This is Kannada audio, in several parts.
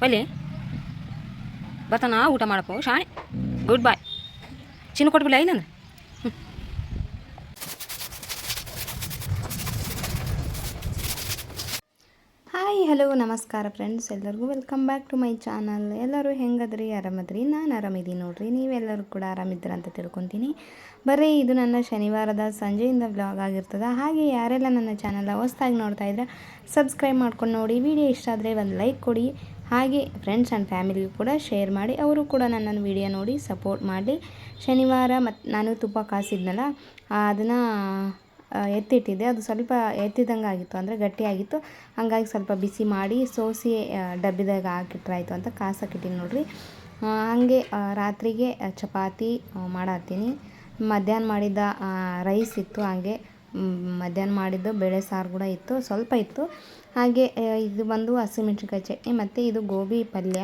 ಒಲೆ ಬರ್ತಾನ ಊಟ ಮಾಡಪ್ಪ ಶಾಣೆ. Good bye. ಚಿನ್ನ ಕೊಟ್ಬಿಲ್ಲ ಇಲ್ಲಂದ್ರೆ ಹಾಯ್ ಹಲೋ ನಮಸ್ಕಾರ ಫ್ರೆಂಡ್ಸ್, ಎಲ್ಲರಿಗೂ welcome back to my channel. ಎಲ್ಲರೂ ಹೆಂಗದ್ರಿ? ಆರಾಮದ್ರಿ? ನಾನು ಆರಾಮಿದ್ದೀನಿ ನೋಡ್ರಿ. ನೀವೆಲ್ಲರೂ ಕೂಡ ಆರಾಮಿದ್ದೀರ ಅಂತ ತಿಳ್ಕೊತೀನಿ. ಬರ್ರಿ, ಇದು ನನ್ನ ಶನಿವಾರದ ಸಂಜೆಯಿಂದ ವ್ಲಾಗ್ ಆಗಿರ್ತದೆ. ಹಾಗೆ ಯಾರೆಲ್ಲ ನನ್ನ ಚಾನಲ್ ಹೊಸ್ದಾಗಿ ನೋಡ್ತಾ ಇದ್ರೆ ಸಬ್ಸ್ಕ್ರೈಬ್ ಮಾಡ್ಕೊಂಡು ನೋಡಿ. ವಿಡಿಯೋ ಇಷ್ಟ ಆದರೆ ಒಂದು ಲೈಕ್ ಕೊಡಿ. ಹಾಗೆ ಫ್ರೆಂಡ್ಸ್ ಆ್ಯಂಡ್ ಫ್ಯಾಮಿಲಿಗೂ ಕೂಡ ಶೇರ್ ಮಾಡಿ, ಅವರು ಕೂಡ ನನ್ನನ್ನು ವಿಡಿಯೋ ನೋಡಿ ಸಪೋರ್ಟ್ ಮಾಡಿ. ಶನಿವಾರ ಮತ್ತು ನಾನು ತುಪ್ಪ ಕಾಸಿದ್ನಲ್ಲ, ಅದನ್ನು ಎತ್ತಿಟ್ಟಿದ್ದೆ. ಅದು ಸ್ವಲ್ಪ ಎತ್ತಿದಂಗೆ ಆಗಿತ್ತು, ಅಂದರೆ ಗಟ್ಟಿಯಾಗಿತ್ತು. ಹಂಗಾಗಿ ಸ್ವಲ್ಪ ಬಿಸಿ ಮಾಡಿ ಸೋಸಿ ಡಬ್ಬಿದಾಗ ಹಾಕಿಟ್ರಾಯ್ತು ಅಂತ ಕಾಸಕ್ಕಿಟ್ಟಿನಿ ನೋಡ್ರಿ. ಹಾಗೆ ರಾತ್ರಿಗೆ ಚಪಾತಿ ಮಾಡತ್ತೀನಿ. ಮಧ್ಯಾಹ್ನ ಮಾಡಿದ ರೈಸ್ ಇತ್ತು, ಹಾಗೆ ಮಧ್ಯಾಹ್ನ ಮಾಡಿದ್ದು ಬೇಳೆ ಸಾರು ಕೂಡ ಇತ್ತು, ಸ್ವಲ್ಪ ಇತ್ತು. ಹಾಗೆ ಇದು ಬಂದು ಹಸಿಮೆಣ್ಸಿನ್ಕಾಯಿ ಚಟ್ನಿ, ಮತ್ತು ಇದು ಗೋಬಿ ಪಲ್ಯ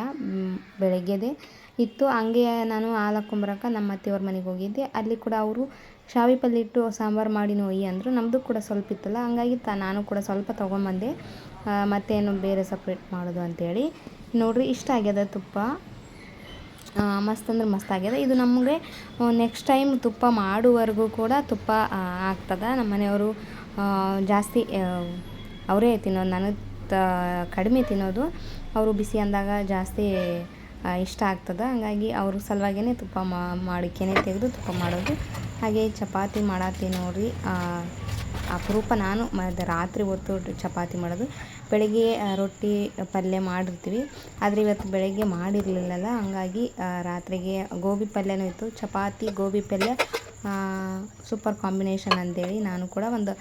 ಬೆಳಗ್ಗೆದೆ ಇತ್ತು. ಹಂಗೆ ನಾನು ಹಾಲು ಹಾಕ್ಕೊಂಬರಕ್ಕೆ ನಮ್ಮ ಅತ್ತೆಯವ್ರ ಮನೆಗೆ ಹೋಗಿದ್ದೆ. ಅಲ್ಲಿ ಕೂಡ ಅವರು ಶಾವಿ ಪಲ್ಯ ಇಟ್ಟು ಸಾಂಬಾರು ಮಾಡಿ ಒಯ್ಯಿ ಅಂದರು. ನಮ್ಮದು ಕೂಡ ಸ್ವಲ್ಪ ಇತ್ತಲ್ಲ, ಹಂಗಾಗಿ ನಾನು ಕೂಡ ಸ್ವಲ್ಪ ತೊಗೊಂಬಂದೆ. ಮತ್ತೇನು ಬೇರೆ ಸಪ್ರೇಟ್ ಮಾಡೋದು ಅಂಥೇಳಿ ನೋಡಿರಿ. ಇಷ್ಟ ಆಗ್ಯದ ತುಪ್ಪ, ಮಸ್ತ್ ಅಂದ್ರೆ ಮಸ್ತ್ ಆಗ್ಯದ. ಇದು ನಮಗೆ ನೆಕ್ಸ್ಟ್ ಟೈಮ್ ತುಪ್ಪ ಮಾಡುವವರೆಗೂ ಕೂಡ ತುಪ್ಪ ಆಗ್ತದೆ. ನಮ್ಮ ಮನೆಯವರು ಜಾಸ್ತಿ ಅವರೇ ತಿನ್ನೋದು, ನನಗೆ ಕಡಿಮೆ ತಿನ್ನೋದು. ಅವರು ಬಿಸಿ ಅಂದಾಗ ಜಾಸ್ತಿ ಇಷ್ಟ ಆಗ್ತದೆ. ಹಂಗಾಗಿ ಅವ್ರ ಸಲುವಾಗಿಯೇ ತುಪ್ಪ ಮಾಡಿಕೆನೆ ತೆಗೆದು ತುಪ್ಪ ಮಾಡೋದು. ಹಾಗೆ ಚಪಾತಿ ಮಾಡತ್ತೀನಿ ನೋಡಿರಿ. ಅಪರೂಪ ನಾನು ರಾತ್ರಿ ಹೊತ್ತು ಚಪಾತಿ ಮಾಡೋದು. ಬೆಳಗ್ಗೆ ರೊಟ್ಟಿ ಪಲ್ಯ ಮಾಡಿರ್ತೀವಿ, ಆದರೆ ಇವತ್ತು ಬೆಳಗ್ಗೆ ಮಾಡಿರಲಿಲ್ಲಲ್ಲ, ಹಂಗಾಗಿ ರಾತ್ರಿಗೆ ಗೋಬಿ ಪಲ್ಯನೂ ಇತ್ತು. ಚಪಾತಿ ಗೋಬಿ ಪಲ್ಯ ಸೂಪರ್ ಕಾಂಬಿನೇಷನ್ ಅಂತೇಳಿ ನಾನು ಕೂಡ ಒಂದು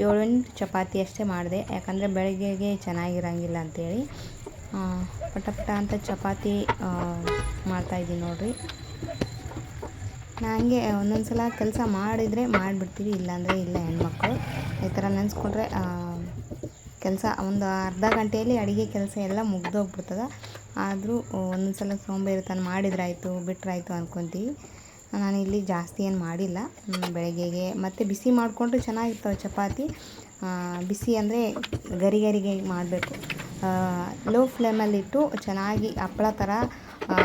7-8 ಚಪಾತಿ ಅಷ್ಟೇ ಮಾಡಿದೆ. ಯಾಕಂದರೆ ಬೆಳಗ್ಗೆಗೆ ಚೆನ್ನಾಗಿರೋಂಗಿಲ್ಲ ಅಂಥೇಳಿ ಪಟ ಅಂತ ಚಪಾತಿ ಮಾಡ್ತಾಯಿದ್ದೀನಿ ನೋಡಿರಿ. ನನಗೆ ಒಂದೊಂದು ಸಲ ಕೆಲಸ ಮಾಡಿದರೆ ಮಾಡಿಬಿಡ್ತೀವಿ, ಇಲ್ಲಾಂದರೆ ಇಲ್ಲ. ಹೆಣ್ಮಕ್ಳು ಈ ಥರ ನೆನೆಸ್ಕೊಂಡ್ರೆ ಕೆಲಸ ಒಂದು ಅರ್ಧ ಗಂಟೆಯಲ್ಲಿ ಅಡುಗೆ ಕೆಲಸ ಎಲ್ಲ ಮುಗ್ದೋಗ್ಬಿಡ್ತದೆ. ಆದರೂ ಒಂದೊಂದು ಸಲ ಸೋಂಬೇರಿತನ ಮಾಡಿದ್ರಾಯ್ತು ಬಿಟ್ಟರಾಯ್ತು ಅಂದ್ಕೊತೀವಿ. ನಾನು ಇಲ್ಲಿ ಜಾಸ್ತಿ ಏನು ಮಾಡಿಲ್ಲ. ಬೆಳಗ್ಗೆಗೆ ಮತ್ತು ಬಿಸಿ ಮಾಡಿಕೊಂಡ್ರೆ ಚೆನ್ನಾಗಿರ್ತವೆ ಚಪಾತಿ. ಬಿಸಿ ಅಂದರೆ ಗರಿಗೆ ಮಾಡಬೇಕು. ಲೋ ಫ್ಲೇಮಲ್ಲಿಟ್ಟು ಚೆನ್ನಾಗಿ ಹಪ್ಪಳ ಥರ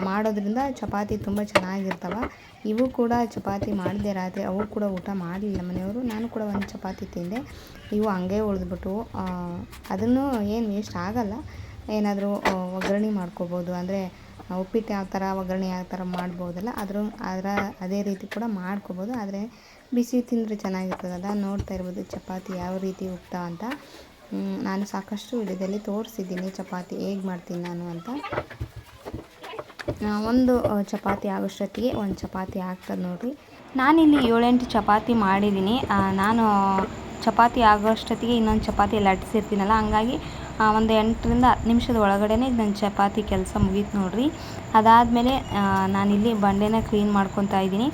ಮಾಡೋದ್ರಿಂದ ಚಪಾತಿ ತುಂಬ ಚೆನ್ನಾಗಿರ್ತವೆ. ಇವು ಕೂಡ ಚಪಾತಿ ಮಾಡಿದೆ ರಾತ್ರಿ, ಅವು ಕೂಡ ಊಟ ಮಾಡಲಿಲ್ಲ ಮನೆಯವರು. ನಾನು ಕೂಡ ಒಂದು ಚಪಾತಿ ತಿಂದೆ. ಇವು ಹಂಗೆ ಉಳಿದ್ಬಿಟ್ಟು, ಅದನ್ನು ಏನು ವೇಸ್ಟ್ ಆಗಲ್ಲ. ಏನಾದರೂ ಒಗ್ಗರಣೆ ಮಾಡ್ಕೋಬೋದು, ಅಂದರೆ ಉಪ್ಪಿಟ್ಟು ಯಾವ ಥರ ಒಗ್ಗರಣೆ ಯಾವ ಥರ ಮಾಡ್ಬೋದಲ್ಲ, ಅದೇ ರೀತಿ ಕೂಡ ಮಾಡ್ಕೋಬೋದು. ಆದರೆ ಬಿಸಿ ತಿಂದರೆ ಚೆನ್ನಾಗಿರ್ತದಲ್ಲ. ನೋಡ್ತಾ ಇರ್ಬೋದು ಚಪಾತಿ ಯಾವ ರೀತಿ ಉಪ್ತಾ ಅಂತ. ನಾನು ಸಾಕಷ್ಟು ವಿಡಿಯೋದಲ್ಲಿ ತೋರಿಸಿದ್ದೀನಿ ಚಪಾತಿ ಹೇಗೆ ಮಾಡ್ತೀನಿ ನಾನು ಅಂತ. ಒಂದು ಚಪಾತಿ ಆಗೋಷ್ಟೊತ್ತಿಗೆ ಒಂದು ಚಪಾತಿ ಆಗ್ತದೆ ನೋಡಿರಿ. ನಾನಿಲ್ಲಿ 7-8 ಚಪಾತಿ ಮಾಡಿದ್ದೀನಿ. ನಾನು ಚಪಾತಿ ಆಗೋಷ್ಟೊತ್ತಿಗೆ ಇನ್ನೊಂದು ಚಪಾತಿ ಲಟ್ಟಿಸಿರ್ತೀನಲ್ಲ, ಹಂಗಾಗಿ ಒಂದು 8ರಿಂದ 10 ನಿಮಿಷದ ಒಳಗಡೆ ನನ್ನ ಚಪಾತಿ ಕೆಲಸ ಮುಗೀತು ನೋಡಿರಿ. ಅದಾದಮೇಲೆ ನಾನಿಲ್ಲಿ ಬಂಡೆನ ಕ್ಲೀನ್ ಮಾಡ್ಕೊತಾ ಇದ್ದೀನಿ.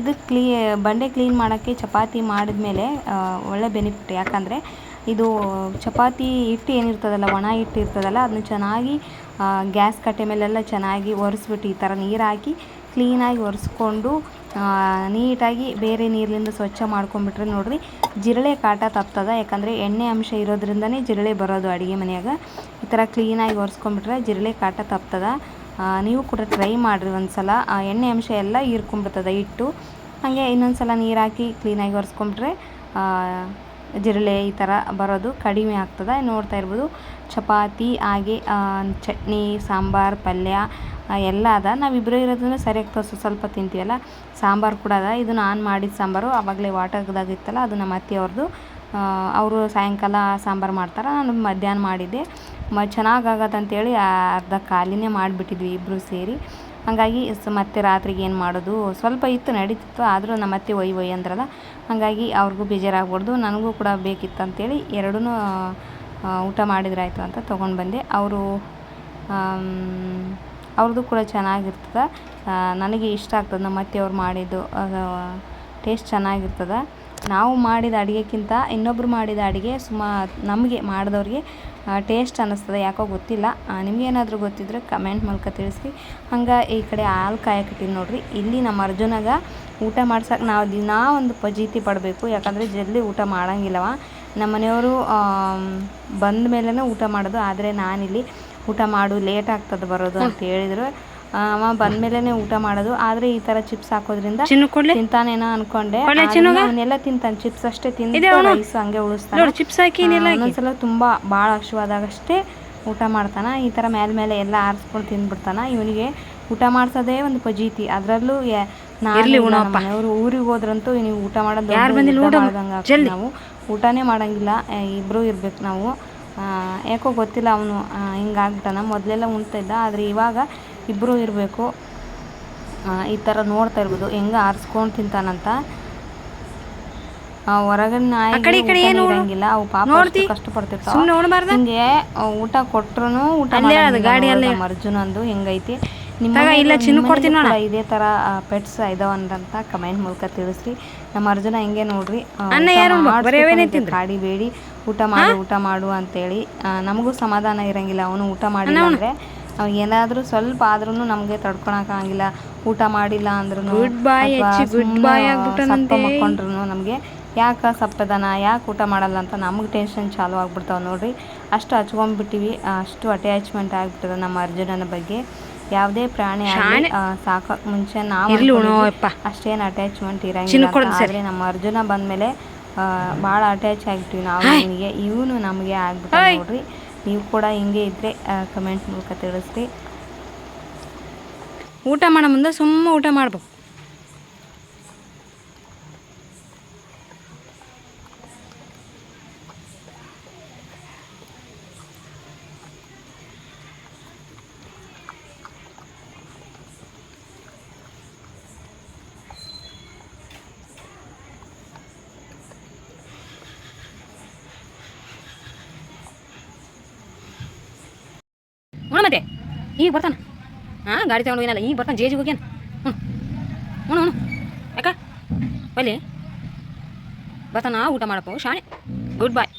ಇದು ಬಂಡೆ ಕ್ಲೀನ್ ಮಾಡೋಕ್ಕೆ ಚಪಾತಿ ಮಾಡಿದ್ಮೇಲೆ ಒಳ್ಳೆ ಬೆನಿಫಿಟ್. ಯಾಕಂದರೆ ಇದು ಚಪಾತಿ ಹಿಟ್ಟು ಏನಿರ್ತದಲ್ಲ, ಒಣ ಹಿಟ್ಟು ಇರ್ತದಲ್ಲ, ಅದನ್ನ ಚೆನ್ನಾಗಿ ಗ್ಯಾಸ್ ಕಟ್ಟೆ ಮೇಲೆಲ್ಲ ಚೆನ್ನಾಗಿ ಒರೆಸ್ಬಿಟ್ಟು ಈ ಥರ ನೀರು ಹಾಕಿ ಕ್ಲೀನಾಗಿ ಒರೆಸ್ಕೊಂಡು ನೀಟಾಗಿ ಬೇರೆ ನೀರಿನಿಂದ ಸ್ವಚ್ಛ ಮಾಡ್ಕೊಂಬಿಟ್ರೆ ನೋಡಿರಿ ಜಿರಳೆ ಕಾಟ ತಪ್ತದೆ. ಯಾಕಂದರೆ ಎಣ್ಣೆ ಅಂಶ ಇರೋದ್ರಿಂದನೇ ಜಿರಳೆ ಬರೋದು ಅಡುಗೆ ಮನೆಯಾಗ. ಈ ಥರ ಕ್ಲೀನಾಗಿ ಒರೆಸ್ಕೊಂಬಿಟ್ರೆ ಜಿರಳೆ ಕಾಟ ತಪ್ತದೆ. ನೀವು ಕೂಡ ಟ್ರೈ ಮಾಡಿರಿ ಒಂದು ಸಲ. ಎಣ್ಣೆ ಅಂಶ ಎಲ್ಲ ಹೀರ್ಕೊಂಬಿಡ್ತದೆ ಹಿಟ್ಟು. ಹಾಗೆ ಇನ್ನೊಂದು ಸಲ ನೀರು ಹಾಕಿ ಕ್ಲೀನಾಗಿ ಒರೆಸ್ಕೊಂಬಿಟ್ರೆ ಜಿರಳೆ ಈ ಥರ ಬರೋದು ಕಡಿಮೆ ಆಗ್ತದೆ. ನೋಡ್ತಾ ಇರ್ಬೋದು ಚಪಾತಿ, ಹಾಗೆ ಚಟ್ನಿ, ಸಾಂಬಾರು, ಪಲ್ಯ ಎಲ್ಲ ಅದ. ನಾವಿಬ್ಬರು ಇರೋದ್ರಿಂದ ಸರಿಯಾಗಿ ಸ್ವಲ್ಪ ತಿಂತೀವಲ್ಲ. ಸಾಂಬಾರು ಕೂಡ ಅದ. ಇದು ನಾನು ಮಾಡಿದ ಸಾಂಬಾರು, ಆವಾಗಲೇ ವಾಟರ್ದಾಗಿತ್ತಲ್ಲ, ಅದು ನಮ್ಮ ಅತ್ತೆಯವ್ರದ್ದು. ಅವರು ಸಾಯಂಕಾಲ ಸಾಂಬಾರು ಮಾಡ್ತಾರೆ, ನಾನು ಮಧ್ಯಾಹ್ನ ಮಾಡಿದ್ದೆ. ಚೆನ್ನಾಗಾಗತ್ತಂತೇಳಿ ಅರ್ಧ ಖಾಲಿನೇ ಮಾಡಿಬಿಟ್ಟಿದ್ವಿ ಇಬ್ಬರು ಸೇರಿ. ಹಾಗಾಗಿ ಮತ್ತೆ ರಾತ್ರಿಗೆ ಏನು ಮಾಡೋದು, ಸ್ವಲ್ಪ ಇತ್ತು ನಡೀತಿತ್ತು. ಆದರೂ ನಮ್ಮ ಅತ್ತೆ ಒಯ್ ಅಂದ್ರಲ್ಲ, ಹಾಗಾಗಿ ಅವ್ರಿಗೂ ಬೇಜಾರಾಗ್ಬಾರ್ದು, ನನಗೂ ಕೂಡ ಬೇಕಿತ್ತು ಅಂತೇಳಿ ಎರಡೂ ಊಟ ಮಾಡಿದ್ರಾಯ್ತು ಅಂತ ತೊಗೊಂಡು ಬಂದೆ. ಅವ್ರದ್ದು ಕೂಡ ಚೆನ್ನಾಗಿರ್ತದೆ. ನನಗೆ ಇಷ್ಟ ಆಗ್ತದೆ ನಮ್ಮ ಅತ್ತೆಯವ್ರು ಮಾಡಿದ್ದು ಟೇಸ್ಟ್ ಚೆನ್ನಾಗಿರ್ತದೆ. ನಾವು ಮಾಡಿದ ಅಡುಗೆಕ್ಕಿಂತ ಇನ್ನೊಬ್ರು ಮಾಡಿದ ಅಡುಗೆ ನಮಗೆ ಮಾಡಿದವ್ರಿಗೆ ಟೇಸ್ಟ್ ಅನ್ನಿಸ್ತದೆ, ಯಾಕೋ ಗೊತ್ತಿಲ್ಲ. ನಿಮಗೇನಾದರೂ ಗೊತ್ತಿದ್ರೆ ಕಮೆಂಟ್ ಮೂಲಕ ತಿಳಿಸ್ರಿ. ಹಂಗೆ ಈ ಕಡೆ ಹಾಲು ಕಾಯಕ್ಕಿಟ್ಟಿನಿ ನೋಡಿರಿ. ಇಲ್ಲಿ ನಮ್ಮ ಅರ್ಜುನಾಗ ಊಟ ಮಾಡ್ಸೋಕೆ ನಾವು ದಿನಾ ಒಂದು ಫಜೀತಿ ಪಡಬೇಕು. ಯಾಕಂದರೆ ಜಲ್ದಿ ಊಟ ಮಾಡೋಂಗಿಲ್ಲವ. ನಮ್ಮ ಮನೆಯವರು ಬಂದ ಮೇಲೇ ಊಟ ಮಾಡೋದು. ಆದರೆ ನಾನಿಲ್ಲಿ ಊಟ ಮಾಡು ಲೇಟ್ ಆಗ್ತದೆ ಬರೋದು ಅಂತ ಹೇಳಿದ್ರು. ಅವ ಬಂದಮೇಲೆ ಊಟ ಮಾಡೋದು. ಆದರೆ ಈ ಥರ ಚಿಪ್ಸ್ ಹಾಕೋದ್ರಿಂದ ತಿಂತಾನೇನೋ ಅನ್ಕೊಂಡೆ. ಅವನ್ನೆಲ್ಲ ತಿಂತಾನೆ, ಚಿಪ್ಸ್ ಅಷ್ಟೇ ತಿಂದು ರೈಸ್ ಹಂಗೆ ಉಳಿಸ್ತಾನೆ. ಒಂದೊಂದ್ಸಲ ತುಂಬ ಭಾಳ ಹಸಿವಾದಾಗಷ್ಟೇ ಊಟ ಮಾಡ್ತಾನೆ. ಈ ಥರ ಮೇಲೆ ಎಲ್ಲ ಆರಿಸ್ಕೊಂಡು ತಿಂದ್ಬಿಡ್ತಾನೆ. ಇವನಿಗೆ ಊಟ ಮಾಡ್ಸೋದೇ ಒಂದು ಪಜೀತಿ. ಅದರಲ್ಲೂ ಮನೆಯವರು ಊರಿಗೆ ಹೋದ್ರಂತೂ ನೀವು ಊಟ ಮಾಡೋದು ನಾವು ಊಟನೇ ಮಾಡೋಂಗಿಲ್ಲ, ಇಬ್ಬರು ಇರ್ಬೇಕು ನಾವು. ಯಾಕೋ ಗೊತ್ತಿಲ್ಲ, ಅವನು ಹಿಂಗಾಗ್ಬಿಟ್ಟಾನ. ಮೊದಲೆಲ್ಲ ಉಣ್ತಿದ್ದ, ಆದರೆ ಇವಾಗ ಇಬ್ಬರು ಇರಬೇಕು. ಈ ಥರ ನೋಡ್ತಾ ಇರ್ಬೋದು ಹೆಂಗೆ ಆರಿಸ್ಕೊಂಡು ತಿಂತಾನಂತ. ಹೊರಗಿನ ನಾಯಿಗೆ ಇರಂಗಿಲ್ಲ, ಅವು ಪಾಪ ಕಷ್ಟಪಡ್ತಿರ್ತಾವ. ಹಿಂಗೆ ಊಟ ಕೊಟ್ರು ಊಟ ಅರ್ಜುನಂದು ಹೆಂಗೈತಿ. ಇದೇ ಥರ ಪೆಟ್ಸ್ ಇದಾವಂತ ಕಮೆಂಟ್ ಮೂಲಕ ತಿಳಿಸ್ರಿ. ನಮ್ಮ ಅರ್ಜುನ ಹಿಂಗೆ ನೋಡ್ರಿ, ಕಾಡಿಬೇಡಿ, ಊಟ ಮಾಡು ಅಂತೇಳಿ. ನಮಗೂ ಸಮಾಧಾನ ಇರಂಗಿಲ್ಲ. ಅವನು ಊಟ ಮಾಡಿಲ್ಲ ಅಂದರೆ ಏನಾದರೂ ಸ್ವಲ್ಪ ಆದ್ರೂ ನಮಗೆ ತಡ್ಕೊಳಕ್ಕಾಗಿಲ್ಲ. ಊಟ ಮಾಡಿಲ್ಲ ಅಂದ್ರೂ ಮಕ್ಕೊಂಡ್ರು ನಮಗೆ ಯಾಕೆ ಸಪ್ಪದನ, ಯಾಕೆ ಊಟ ಮಾಡಲ್ಲ ಅಂತ ನಮಗೆ ಟೆನ್ಷನ್ ಚಾಲು ಆಗ್ಬಿಡ್ತಾವೆ ನೋಡ್ರಿ. ಅಷ್ಟು ಹಚ್ಕೊಂಡ್ಬಿಟ್ಟಿವಿ, ಅಷ್ಟು ಅಟ್ಯಾಚ್ಮೆಂಟ್ ಆಗಿಬಿಟ್ಟದ ನಮ್ಮ ಅರ್ಜುನನ ಬಗ್ಗೆ. ಯಾವುದೇ ಪ್ರಾಣಿ ಆಗಲಿ ಸಾಕೋಕೆ ಮುಂಚೆ ನಾವು ಅಷ್ಟೇನು ಅಟ್ಯಾಚ್ಮೆಂಟ್ ಇರಂಗಿಲ್ಲ. ಆದರೆ ನಮ್ಮ ಅರ್ಜುನ ಬಂದಮೇಲೆ ಭಾಳ ಅಟ್ಯಾಚ್ ಆಗಿಬಿಟ್ಟಿವಿ ನಾವು ಇವನಿಗೆ. ಇವನು ನಮಗೆ ಆಗ್ಬಿಟ್ಟು ನೋಡ್ರಿ. ನೀವು ಕೂಡ ಹಿಂಗೆ ಇದ್ದರೆ ಕಮೆಂಟ್ ಮೂಲಕ ತಿಳಿಸ್ರಿ. ಊಟ ಮಾಡೋ ಮುಂದೆ ಸುಮ್ಮ ಊಟ ಮಾಡ್ಬೇಕು. ಮತ್ತೆ ಈಗ ಬರ್ತಾನೆ. ಗಾಡಿ ತಗೊಂಡು ಹೋಗಿನಲ್ಲ, ಈಗ ಬರ್ತಾನೆ. ಜೇಜಿಗೆ ಹೋಗ್ಯಾನ. ಹ್ಞೂ ಯಾಕ ಬಲ್ಲಿ ಬರ್ತಾನ. ಊಟ ಮಾಡಪ್ಪು ಶಾಣೆ. Good bye.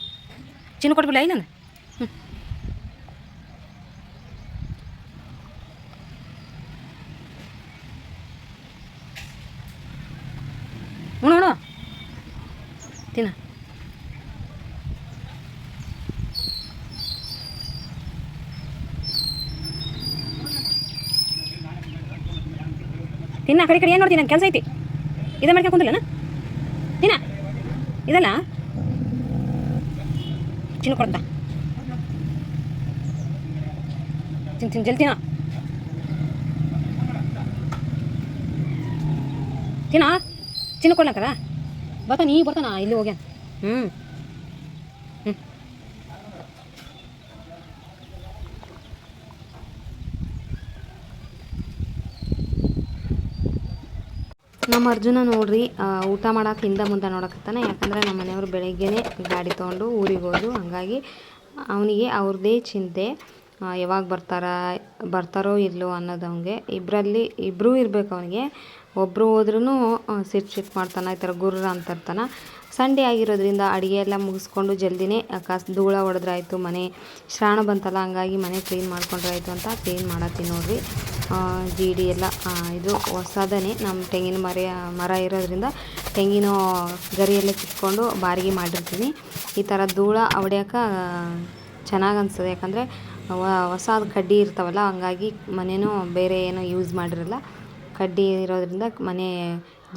ಚಿನ್ನ ಕೊಟ್ಬಿಲ್ಲ ಇನ್ನೊಂದು. ಹ್ಞೂ ತಿನ್ನ. ತಿನ್ನ. ಕಡೆ ಏನು ನೋಡ್ತೀನಿ, ನನ್ನ ಕೆಲಸ ಐತಿ. ಇದೇ ಮಾಡ್ಕೊಂಡು ಕುಂದಿಲ್ಲನ ತಿನ್ನ. ಇದಲ್ಲ ಚಿನ್ನ ಕೊಡ್ತಾ ತಿನ್ ಜಲ್ದಿ ತಿನ್ನ. ಚಿನ್ನ ಕೊಡ್ಲಂಕರ ಬರ್ತಾನ. ಈಗ ಬರ್ತಾನ, ಇಲ್ಲಿ ಹೋಗ್ಯಾನ. ನಮ್ಮ ಅರ್ಜುನ ನೋಡ್ರಿ ಊಟ ಮಾಡೋಕೆ ಹಿಂದೆ ಮುಂದೆ ನೋಡಕತ್ತಾನೆ. ಯಾಕಂದರೆ ನಮ್ಮ ಮನೆಯವರು ಬೆಳಗ್ಗೆನೇ ಗಾಡಿ ತೊಗೊಂಡು ಊರಿಗೆ ಹೋದ್ರು. ಹಾಗಾಗಿ ಅವನಿಗೆ ಅವ್ರದ್ದೇ ಚಿಂತೆ, ಯಾವಾಗ ಬರ್ತಾರೋ ಇಲ್ಲೋ ಅನ್ನೋದು. ಅವನಿಗೆ ಇಬ್ಬರೂ ಇರಬೇಕು. ಅವನಿಗೆ ಒಬ್ಬರು ಹೋದ್ರೂ ಸಿಟ್ಟು ಮಾಡ್ತಾನೆ. ಈ ಥರ ಗುರ್ರ ಅಂತಿರ್ತಾನೆ. ಸಂಡೇ ಆಗಿರೋದ್ರಿಂದ ಅಡುಗೆ ಎಲ್ಲ ಮುಗಿಸ್ಕೊಂಡು ಜಲ್ದಿನೇ ಧೂಳ ಹೊಡೆದ್ರಾಯ್ತು. ಮನೆ ಶ್ರಾವಣ ಬಂತಲ್ಲ, ಹಂಗಾಗಿ ಮನೆ ಕ್ಲೀನ್ ಮಾಡ್ಕೊಂಡ್ರಾಯ್ತು ಅಂತ ಕ್ಲೀನ್ ಮಾಡತ್ತೀನಿ ನೋಡ್ರಿ. ಜೀಡಿ ಎಲ್ಲ ಇದು ಹೊಸದನೇ. ನಮ್ಮ ತೆಂಗಿನ ಮರ ಇರೋದ್ರಿಂದ ತೆಂಗಿನ ಗರಿ ಎಲ್ಲ ಕಿತ್ಕೊಂಡು ಬಾರಿಗೆ ಮಾಡಿರ್ತೀನಿ. ಈ ಥರ ಧೂಳ ಹೊಡ್ಯೋಕೆ ಚೆನ್ನಾಗಿ ಅನಿಸ್ತದೆ. ಯಾಕಂದರೆ ಹೊಸದು ಕಡ್ಡಿ ಇರ್ತಾವಲ್ಲ, ಹಂಗಾಗಿ ಮನೇನೂ ಬೇರೆ ಏನೋ ಯೂಸ್ ಮಾಡಿರಲ್ಲ. ಕಡ್ಡಿ ಇರೋದ್ರಿಂದ ಮನೆ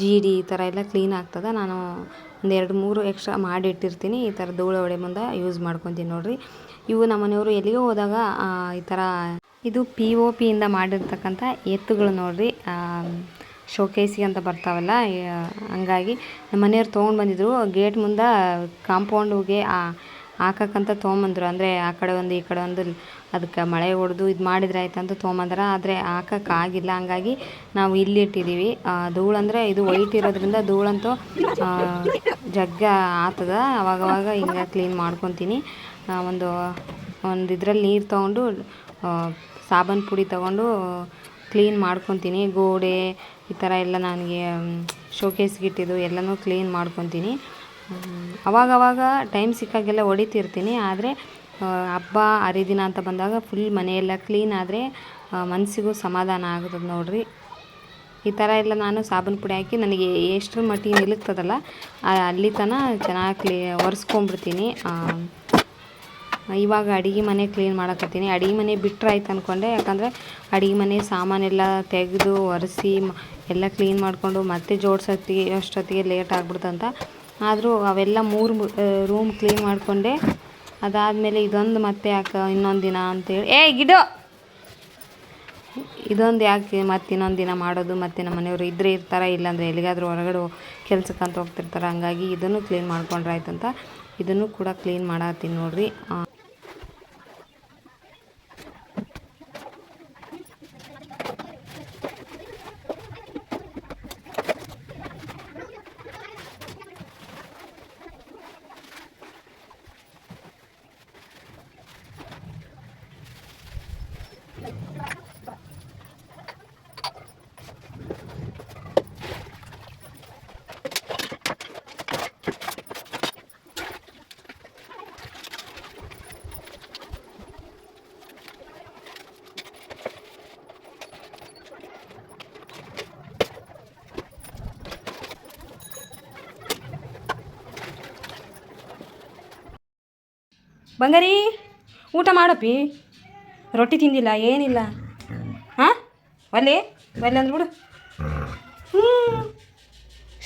ಜೀಡಿ ಈ ಥರ ಎಲ್ಲ ಕ್ಲೀನ್ ಆಗ್ತದೆ. ನಾನು ಒಂದು 2-3 ಎಕ್ಸ್ಟ್ರಾ ಮಾಡಿಟ್ಟಿರ್ತೀನಿ. ಈ ಥರ ಧೂಳು ಹೊಡೆ ಮುಂದೆ ಯೂಸ್ ಮಾಡ್ಕೊತೀನಿ ನೋಡ್ರಿ. ಇವು ನಮ್ಮ ಮನೆಯವರು ಎಲ್ಲಿಗೋ ಹೋದಾಗ ಈ ಥರ ಇದು POP ಇಂದ ಮಾಡಿರ್ತಕ್ಕಂಥ ಎತ್ತುಗಳು ನೋಡ್ರಿ. ಶೋಕೇಸಿಗೆ ಅಂತ ಬರ್ತಾವಲ್ಲ, ಹಂಗಾಗಿ ನಮ್ಮ ಮನೆಯವ್ರು ತೊಗೊಂಡು ಬಂದಿದ್ರು. ಗೇಟ್ ಮುಂದೆ ಕಾಂಪೌಂಡ್ಗೆ ಹಾಕಕ್ಕಂತ ತೊಗೊಂಬಂದ್ರು. ಅಂದರೆ ಆ ಕಡೆ ಒಂದು ಈ ಕಡೆ ಒಂದು ಅದಕ್ಕೆ ಮಳೆ ಹೊಡೆದು ಇದು ಮಾಡಿದ್ರೆ ಆಯ್ತು ಅಂತ ತೊಗೊಂಬಂದ್ರೆ, ಆದರೆ ಹಾಕೋಕ್ಕಾಗಿಲ್ಲ. ಹಂಗಾಗಿ ನಾವು ಇಲ್ಲಿ ಇಟ್ಟಿದ್ದೀವಿ. ಧೂಳು ಅಂದರೆ ಇದು ವೈಟ್ ಇರೋದ್ರಿಂದ ಧೂಳಂತೂ ಜಗ್ಗ ಆಗ್ತದ. ಅವಾಗವಾಗ ಹಿಂಗೆ ಕ್ಲೀನ್ ಮಾಡ್ಕೊತೀನಿ. ಒಂದು ಇದರಲ್ಲಿ ನೀರು ತೊಗೊಂಡು ಸಾಬೂನು ಪುಡಿ ತೊಗೊಂಡು ಕ್ಲೀನ್ ಮಾಡ್ಕೊತೀನಿ. ಗೋಡೆ ಈ ಥರ ಎಲ್ಲ ನನಗೆ ಶೋಕೇಸ್ಗೆ ಇಟ್ಟಿದ್ದು ಎಲ್ಲನೂ ಕ್ಲೀನ್ ಮಾಡ್ಕೊತೀನಿ. ಅವಾಗವಾಗ ಟೈಮ್ ಸಿಕ್ಕಾಗೆಲ್ಲ ಹೊಡಿತಿರ್ತೀನಿ. ಆದರೆ ಹಬ್ಬ ಹರಿದಿನ ಅಂತ ಬಂದಾಗ ಫುಲ್ ಮನೆಯೆಲ್ಲ ಕ್ಲೀನ್ ಆದರೆ ಮನಸ್ಸಿಗೂ ಸಮಾಧಾನ ಆಗುತ್ತದೆ ನೋಡ್ರಿ. ಈ ಥರ ಎಲ್ಲ ನಾನು ಸಾಬೂನು ಪುಡಿ ಹಾಕಿ ನನಗೆ ಎಷ್ಟರ ಮಟ್ಟಿಗೆ ನಿಲ್ಲುತ್ತದಲ್ಲ ಅಲ್ಲಿ ತನಕ ಚೆನ್ನಾಗಿ ಒರೆಸ್ಕೊಂಡ್ಬಿಡ್ತೀನಿ. ಇವಾಗ ಅಡುಗೆ ಮನೆ ಕ್ಲೀನ್ ಮಾಡಕತ್ತೀನಿ. ಅಡುಗೆ ಮನೆ ಬಿಟ್ಟರೆ ಆಯ್ತು ಅಂದ್ಕೊಂಡೆ, ಯಾಕಂದರೆ ಅಡುಗೆ ಮನೆ ಸಾಮಾನೆಲ್ಲ ತೆಗೆದು ಒರೆಸಿ ಎಲ್ಲ ಕ್ಲೀನ್ ಮಾಡಿಕೊಂಡು ಮತ್ತೆ ಜೋಡ್ಸೋತ್ತಿಗೆ ಅಷ್ಟೊತ್ತಿಗೆ ಲೇಟ್ ಆಗ್ಬಿಡ್ತಂತ. ಆದರೂ ಅವೆಲ್ಲ 3 ರೂಮ್ ಕ್ಲೀನ್ ಮಾಡಿಕೊಂಡೆ. ಅದಾದಮೇಲೆ ಇದೊಂದು ಮತ್ತೆ ಯಾಕೆ ಇನ್ನೊಂದು ದಿನ ಅಂತೇಳಿ ಇದೊಂದು ಯಾಕೆ ಮತ್ತೆ ಇನ್ನೊಂದು ದಿನ ಮಾಡೋದು, ಮತ್ತು ನಮ್ಮ ಮನೆಯವರು ಇದ್ದರೆ ಇರ್ತಾರೆ, ಇಲ್ಲಾಂದರೆ ಎಲ್ಲಿಗಾದರೂ ಹೊರಗಡೆ ಕೆಲ್ಸಕ್ಕಂತ ಹೋಗ್ತಿರ್ತಾರೆ. ಹಂಗಾಗಿ ಇದನ್ನು ಕ್ಲೀನ್ ಮಾಡ್ಕೊಂಡ್ರೆ ಆಯ್ತಂತ ಇದನ್ನು ಕೂಡ ಕ್ಲೀನ್ ಮಾಡತ್ತೀನಿ ನೋಡ್ರಿ. ಬಂಗಾರಿ ಊಟ ಮಾಡಪ್ಪಿ, ರೊಟ್ಟಿ ತಿಂದಿಲ್ಲ ಏನಿಲ್ಲ. ಹಾಂ ಒಲೆ ಅಂದ್ಬಿಡು.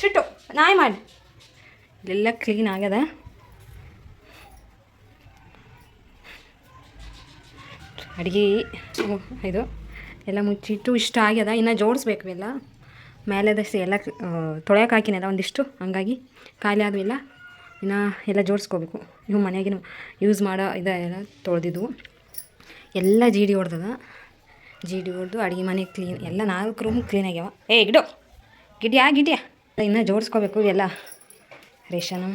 ಶಿಟ್ಟು ನಾಯಿ ಮಾಡಿ ಇಲ್ಲೆಲ್ಲ ಕ್ಲೀನ್ ಆಗ್ಯದ. ಅಡುಗೆ ಇದು ಎಲ್ಲ ಮುಚ್ಚಿಟ್ಟು ಇಷ್ಟ ಆಗ್ಯದ. ಇನ್ನು ಜೋಡಿಸ್ಬೇಕು ಎಲ್ಲ ಮೇಲೆದಷ್ಟು ಎಲ್ಲ ತೊಳೆಯೋಕೆ ಹಾಕಿನಲ್ಲ ಒಂದಿಷ್ಟು, ಹಂಗಾಗಿ ಖಾಲಿ ಆದವಿಲ್ಲ. ಇನ್ನು ಎಲ್ಲ ಜೋಡಿಸ್ಕೋಬೇಕು. ಇವು ಮನೆಯಾಗಿನ ಯೂಸ್ ಮಾಡೋ ಇದೆಲ್ಲ ತೊಳೆದಿದ್ವು ಎಲ್ಲ ಜೀಡಿ ಹೊಡ್ದದ. ಜೀಡಿ ಹೊಡೆದು ಅಡುಗೆ ಮನೆ ಕ್ಲೀನ್ ಎಲ್ಲ 4 ರೂಮ್ ಕ್ಲೀನ್ ಆಗ್ಯಾವ. ಗಿಡ್ಯಾ ಇನ್ನೂ ಜೋಡಿಸ್ಕೋಬೇಕು ಇವೆಲ್ಲ ರೇಷನು.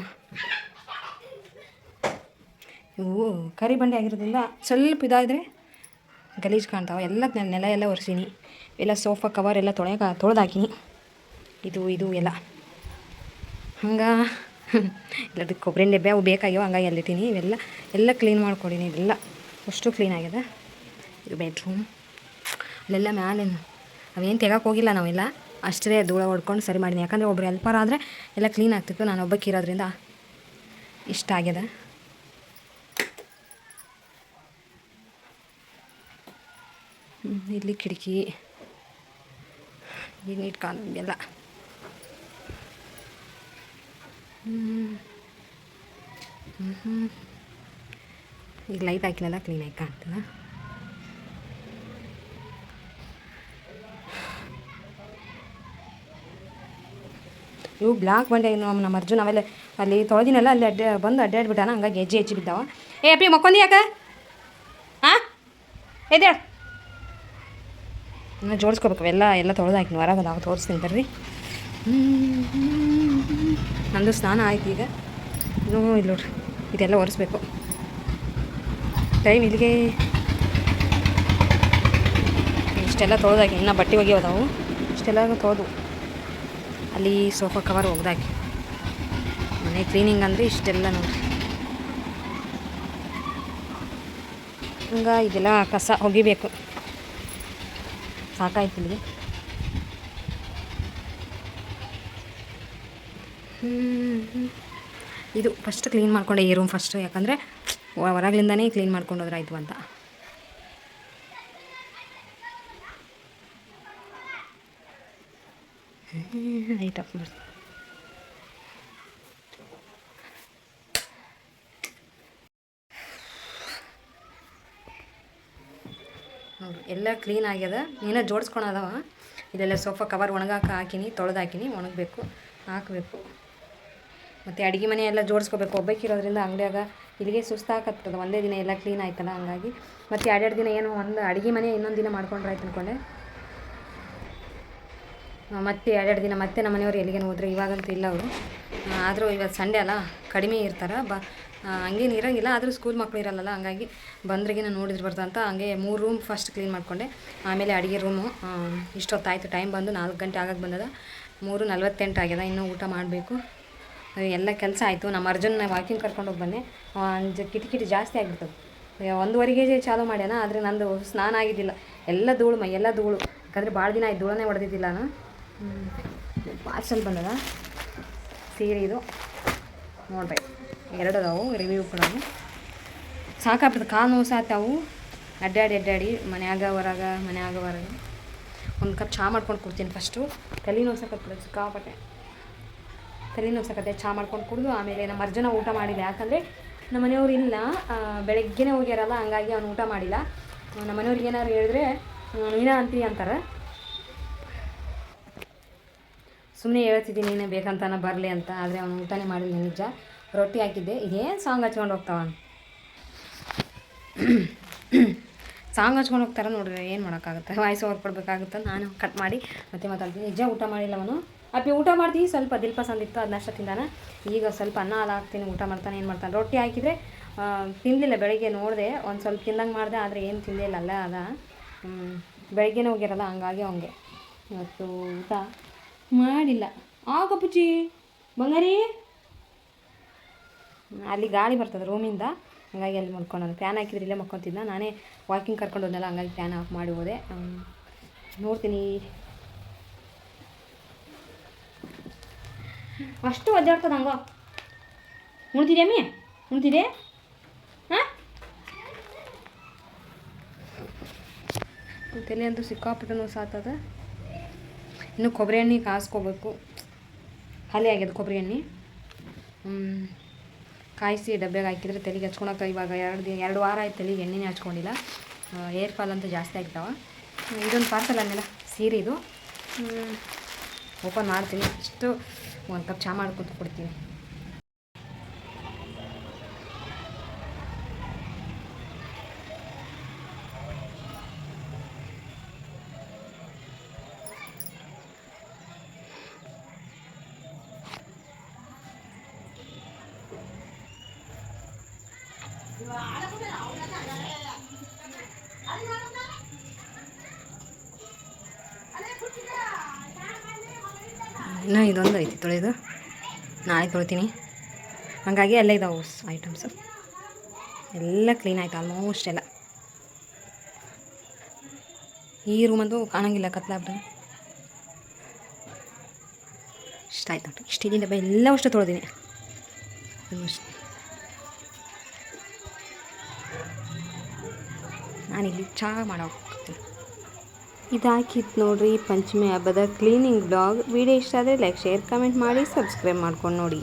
ಇವು ಕರಿ ಬಂಡೆ ಆಗಿರೋದ್ರಿಂದ ಸ್ವಲ್ಪ ಇದಾದರೆ ಗಲೀಜು ಕಾಣ್ತಾವೆ. ಎಲ್ಲ ನೆಲ ಎಲ್ಲ ಒರೆಸೀನಿ. ಎಲ್ಲ ಸೋಫಾ ಕವರ್ ಎಲ್ಲ ತೊಳೆದಾಕಿನಿ. ಇದು ಎಲ್ಲ ಹಂಗೆ ಎಲ್ಲದಕ್ಕೆ ಕೊಬ್ಬರಿ ಡಬ್ಬೆ ಅವು ಬೇಕಾಗ್ಯಾವ, ಹಂಗಾಗಿ ಅಲ್ಲಿಟ್ಟಿನಿ. ಎಲ್ಲ ಕ್ಲೀನ್ ಮಾಡ್ಕೊಡೀನಿ. ಇದೆಲ್ಲ ಅಷ್ಟು ಕ್ಲೀನ್ ಆಗ್ಯದ. ಇದು ಬೆಡ್ರೂಮ್ ಅಲ್ಲೆಲ್ಲ ಮ್ಯಾಲೆ ಅವೇನು ತೆಗೋಕೆ ಹೋಗಿಲ್ಲ ನಾವೆಲ್ಲ, ಅಷ್ಟೇ ಧೂಳ ಹೊಡ್ಕೊಂಡು ಸರಿ ಮಾಡೀನಿ. ಯಾಕಂದರೆ ಒಬ್ರು ಹೆಲ್ಪರ್ ಆದರೆ ಎಲ್ಲ ಕ್ಲೀನ್ ಆಗ್ತಿತ್ತು. ನಾನು ಒಬ್ಬಕ್ಕೆ ಇರೋದ್ರಿಂದ ಇಷ್ಟ ಆಗ್ಯದ. ಇಲ್ಲಿ ಕಿಟಕಿ ಈಗ ನೀಟ್ ಕಾಣಂಗೆಲ್ಲ. ಈಗ ಲೈಟ್ ಹಾಕಿನೆಲ್ಲ ಕ್ಲೀನಾಗಿ ಕಾಣ್ತದೆ. ಇವು ಬ್ಲಾಕ್ ಬಂಡೆ ನಮ್ಮ ಅರ್ಜುನ್ ಅವೆಲ್ಲ ಅಲ್ಲಿ ತೊಳೆದಿನೆಲ್ಲ ಅಲ್ಲಿ ಅಡ್ಡಾಡ್ಬಿಟ್ಟಾನ, ಹಂಗಾಗಿ ಹೆಜ್ಜೆ ಬಿದ್ದಾವ. ಅಪ್ಪಿ ಮಕ್ಕೊಂದಿ ಯಾಕೆ? ಹಾಂ ಎದ್ದೇಳು. ಇನ್ನು ಜೋಡಿಸ್ಕೋಬೇಕು. ಎಲ್ಲ ತೊಳೆದಾಕಿನಿ. ಹೊರಗೆ ನಾವು ತೋರಿಸ್ತೀನಿ ಬರ್ರಿ. ನಂದು ಸ್ನಾನ ಆಯ್ತು. ಈಗ ಇನ್ನೂ ಇಲ್ಲಿ ನೋಡ್ರಿ ಇದೆಲ್ಲ ಒರೆಸ್ಬೇಕು. ಟೈಮ್ ಇಲ್ಲಿಗೆ ಇಷ್ಟೆಲ್ಲ ತೊಳೆದಾಕಿ. ಇನ್ನು ಬಟ್ಟೆ ಒಗೆಯೋದಾವು ಇಷ್ಟೆಲ್ಲ ತೊಳೆದು ಅಲ್ಲಿ ಸೋಫಾ ಕವರ್ ಒಗ್ದಾಕಿ. ಮನೆ ಕ್ಲೀನಿಂಗ್ ಅಂದರೆ ಇಷ್ಟೆಲ್ಲ ನೋಡ್ರಿ. ಹಂಗೆ ಇದೆಲ್ಲ ಕಸ ಒಗಿಬೇಕು. ಸಾಕಾಯ್ತು ಇಲ್ಲಿಗೆ. ಇದು ಫಸ್ಟ್ ಕ್ಲೀನ್ ಮಾಡ್ಕೊಂಡೆ ಈ ರೂಮ್ ಫಸ್ಟು, ಯಾಕಂದರೆ ಹೊರಗ್ಲಿಂದನೇ ಕ್ಲೀನ್ ಮಾಡ್ಕೊಂಡೋದ್ರೆ ಆಯಿತು ಅಂತ. ಲೈಟ್ ಆಫ್ ಮಾಡಿ. ಹೌದು ಎಲ್ಲ ಕ್ಲೀನ್ ಆಗ್ಯದ. ಏನೋ ಜೋಡಿಸ್ಕೊಳದವ. ಇದೆಲ್ಲ ಸೋಫಾ ಕವರ್ ಒಣಗಾಕ ಹಾಕಿನಿ, ತೊಳೆದಾಕಿನಿ. ಒಣಗಬೇಕು, ಹಾಕಬೇಕು. ಮತ್ತು ಅಡುಗೆ ಮನೆ ಎಲ್ಲ ಜೋಡಿಸ್ಕೋಬೇಕು. ಒಬ್ಬಕ್ಕಿರೋದ್ರಿಂದ ಅಂಗಡಿಯಾಗ ಇಲ್ಲಿಗೆ ಸುಸ್ತಾಕತ್ತದ. ಒಂದೇ ದಿನ ಎಲ್ಲ ಕ್ಲೀನ್ ಆಯ್ತಲ್ಲ, ಹಂಗಾಗಿ ಮತ್ತು 2 ದಿನ ಏನು ಒಂದು ಅಡುಗೆ ಮನೆ ಇನ್ನೊಂದು ದಿನ ಮಾಡ್ಕೊಂಡ್ರೆ ಆಯ್ತು ಅಂದ್ಕೊಂಡೆ. ಮತ್ತೆ 2 ದಿನ ಮತ್ತೆ ನಮ್ಮ ಮನೆಯವ್ರು ಎಲ್ಲಿಗೇನು ಹೋದ್ರೆ, ಇವಾಗಂತೂ ಇಲ್ಲ ಅವರು. ಆದರೂ ಇವತ್ತು ಸಂಡೇ ಅಲ್ಲ, ಕಡಿಮೆ ಇರ್ತಾರೆ. ಹಂಗೇನು ಇರೋಂಗಿಲ್ಲ, ಆದರೂ ಸ್ಕೂಲ್ ಮಕ್ಕಳು ಇರಲ್ಲ, ಹಂಗಾಗಿ ಬಂದ್ರಿಗೆ ನಾನು ನೋಡಿದ್ರೆ ಬರ್ತಂತ ಹಂಗೆ 3 ರೂಮ್ ಫಸ್ಟ್ ಕ್ಲೀನ್ ಮಾಡಿಕೊಂಡೆ. ಆಮೇಲೆ ಅಡುಗೆ ರೂಮು ಇಷ್ಟೊತ್ತಾಯಿತು. ಟೈಮ್ ಬಂದು 4 ಗಂಟೆ ಆಗಕ್ಕೆ ಬಂದದ. 3:48 ಆಗ್ಯದ. ಇನ್ನೂ ಊಟ ಮಾಡಬೇಕು. ಎಲ್ಲ ಕೆಲಸ ಆಯಿತು. ನಮ್ಮ ಅರ್ಜುನ್ ವಾಕಿಂಗ್ ಕರ್ಕೊಂಡೋಗಿ ಬನ್ನಿ. ಕಿಟಕಿಟಿ ಜಾಸ್ತಿ ಆಗಿಬಿಡ್ತದೆ. 1:15ಗೆ ಚಾಲೂ ಮಾಡ್ಯಾನ, ಆದರೆ ನಂದು ಸ್ನಾನ ಆಗಿದ್ದಿಲ್ಲ. ಎಲ್ಲ ಧೂಳು ಎಲ್ಲ ಧೂಳು. ಯಾಕಂದರೆ ಭಾಳ ದಿನ ಆಯ್ತು ಧೂಳನೇ ಹೊಡೆದಿದ್ದಿಲ್ಲ ನಾನು. ಪಾರ್ಸಲ್ ಬಂದದ ಸೀರೆ. ಇದು ನೋಡ್ರಿ 2 ಅದಾವು. ರಿವ್ಯೂ ಕೊಡೋದು ಸಾಕಾಗ್ತದೆ, ಕಾಲು ನೋವು ಸಾತಾವು ಅಡ್ಡಾಡಿ ಮನ್ಯಾಗ ಹೊರಗೆ ಒಂದು ಕಪ್ ಚಹಾ ಮಾಡ್ಕೊಂಡು ಕೊಡ್ತೀನಿ. ಫಸ್ಟು ತಲೆ ನೋಸಕತ್ತೆ, ಸಿಕ್ಕಾಪಟ್ಟೆ ತಲೆ ನೋಸಕತ್ತೆ. ಚಹಾ ಮಾಡ್ಕೊಂಡು ಕುಡಿದು ಆಮೇಲೆ ನಮ್ಮ ಅರ್ಜುನ ಊಟ ಮಾಡಿಲ್ಲ, ಯಾಕಂದರೆ ನಮ್ಮ ಮನೆಯವ್ರು ಇಲ್ಲ, ಬೆಳಗ್ಗೆನೇ ಹೋಗ್ಯಾರಲ್ಲ, ಹಂಗಾಗಿ ಅವ್ನು ಊಟ ಮಾಡಿಲ್ಲ. ನಮ್ಮ ಮನೆಯವ್ರಿಗೆ ಏನಾದ್ರು ಹೇಳಿದ್ರೆ ನೀನ ಅಂತಾರೆ. ಸುಮ್ಮನೆ ಹೇಳ್ತಿದ್ದೀನಿ ನೀನೇ ಬೇಕಂತಾನೆ ಬರಲಿ ಅಂತ, ಆದರೆ ಅವನು ಊಟನೇ ಮಾಡಿಲ್ಲ ನಿಜ. ರೊಟ್ಟಿ ಹಾಕಿದ್ದೆ, ಇದೇನು ಸಾಂಗ್ ಹಚ್ಕೊಂಡು ಹೋಗ್ತಾವ ಸಾಂಗ್ ಹಚ್ಕೊಂಡು ಹೋಗ್ತಾರೆ ನೋಡ್ರಿ, ಏನು ಮಾಡೋಕ್ಕಾಗುತ್ತೆ, ವಾಯ್ಸ್ ಓವರ್ ಕೊಡಬೇಕಾಗುತ್ತೆ. ನಾನು ಕಟ್ ಮಾಡಿ ಮತ್ತೆ ಮಾತಾಡ್ತೀನಿ. ನಿಜ ಊಟ ಮಾಡಿಲ್ಲ ಅವನು. ಅಪ್ಪಿ ಊಟ ಮಾಡ್ತೀವಿ, ಸ್ವಲ್ಪ ದಿಲ್ಪ ಸಂದಿತ್ತು ಅದನ್ನಷ್ಟ ತಿಂದಾನೆ. ಈಗ ಸ್ವಲ್ಪ ಅನ್ನ ಹಾಲು ಹಾಕ್ತೀನಿ, ಊಟ ಮಾಡ್ತಾನೆ. ಏನು ಮಾಡ್ತಾನೆ, ರೊಟ್ಟಿ ಹಾಕಿದರೆ ತಿನ್ನಲಿಲ್ಲ. ಬೆಳಗ್ಗೆ ನೋಡಿದೆ ಒಂದು ಸ್ವಲ್ಪ ತಿಂದಂಗೆ ಮಾಡಿದೆ, ಆದರೆ ಏನು ತಿಂದಿಲ್ಲ. ಅಲ್ಲ ಅದ ಬೆಳಗ್ಗೆನೇ ಹೋಗ್ಯಾರಲ್ಲ, ಹಂಗಾಗಿ ಅವಂಗೆ ಇವತ್ತು ಊಟ ಮಾಡಿಲ್ಲ. ಆಗಪ್ಪುಚ್ಚಿ ಬಂಗಾರಿ, ಅಲ್ಲಿ ಗಾಳಿ ಬರ್ತದೆ ರೂಮಿಂದ, ಹಂಗಾಗಿ ಅಲ್ಲಿ ಮಲ್ಕೊಂಡು ಫ್ಯಾನ್ ಹಾಕಿದ್ರೆ ಇಲ್ಲೇ ಮಲ್ಕೊತಿದ್ದ. ನಾನೇ ವಾಕಿಂಗ್ ಕರ್ಕೊಂಡು ಹೋದ್ನಲ್ಲ, ಹಂಗಾಗಿ ಫ್ಯಾನ್ ಆಫ್ ಮಾಡಿ ಹೋದೆ. ನೋಡ್ತೀನಿ, ಅಷ್ಟು ಒದ್ದಾಡ್ತದೆ ಹಂಗ. ಉಣ್ತಿದ್ಯಾ ಮೀ, ಉಣ್ತಿದ್ದೆ? ಹಾಂ, ತಲೆ ಅಂತೂ ಸಿಕ್ಕಾಪಟ್ಟೆ ನೋವು ಸಾತದ. ಇನ್ನು ಕೊಬ್ಬರಿ ಎಣ್ಣೆ ಕಾಯಿಸ್ಕೋಬೇಕು, ಖಾಲಿ ಆಗ್ಯದ ಕೊಬ್ಬರಿ ಎಣ್ಣೆ. ಕಾಯಿಸಿ ಡಬ್ಬ್ಯಾಗ ಹಾಕಿದರೆ ತಲೆಗೆ ಹಚ್ಕೊಳಕ್ಕೆ ಇವಾಗ 2 ವಾರ ಆಯ್ತು ತಲೆಗೆ ಎಣ್ಣೆನೇ ಹಚ್ಕೊಂಡಿಲ್ಲ. ಏರ್ ಫಾಲ್ ಅಂತೂ ಜಾಸ್ತಿ ಆಗ್ತಾವ. ಇದೊಂದು ಪಾರ್ಸಲ್ ಅನ್ನೆಲ್ಲ ಸೀರೆ, ಇದು ಓಪನ್ ಮಾಡ್ತೀನಿ. ಇಷ್ಟು ಒಂದು ಕಪ್ ಚಹಾ ಮಾಡ್ಕೊತ ಕೊಡ್ತೀನಿ. ಇನ್ನೂ ಇದೊಂದು ಐತಿ ತೊಳೆಯೋದು, ನಾಳೆ ತೊಳಿತೀನಿ. ಹಾಗಾಗಿ ಎಲ್ಲ ಇದಾವೆ ಐಟಮ್ಸು, ಎಲ್ಲ ಕ್ಲೀನ್ ಆಯ್ತು ಆಲ್ಮೋಸ್ಟ್ ಎಲ್ಲ. ಈ ರೂಮಂತೂ ಕಾಣಂಗಿಲ್ಲ, ಕತ್ಲಾಗ್ಬಿಟ್ಟು ಇಷ್ಟ ಆಯ್ತು ನೋಡ್ರಿ. ಇಷ್ಟಿದ್ದೀನಿ ಡಬ್ಬ ಎಲ್ಲ ಅಷ್ಟು ತೊಳೆದೀನಿ. ನಾನಿಲ್ಲಿ ಚಹಾ ಮಾಡೋ ಇದಾಕಿತ್ತು ನೋಡ್ರಿ ಪಂಚಮಿ ಹಬ್ಬದ ಕ್ಲೀನಿಂಗ್ ಬ್ಲಾಗ್. ವಿಡಿಯೋ ಇಷ್ಟ ಆದರೆ ಲೈಕ್, ಶೇರ್, ಕಮೆಂಟ್ ಮಾಡಿ, ಸಬ್ಸ್ಕ್ರೈಬ್ ಮಾಡ್ಕೊಂಡು ನೋಡಿ.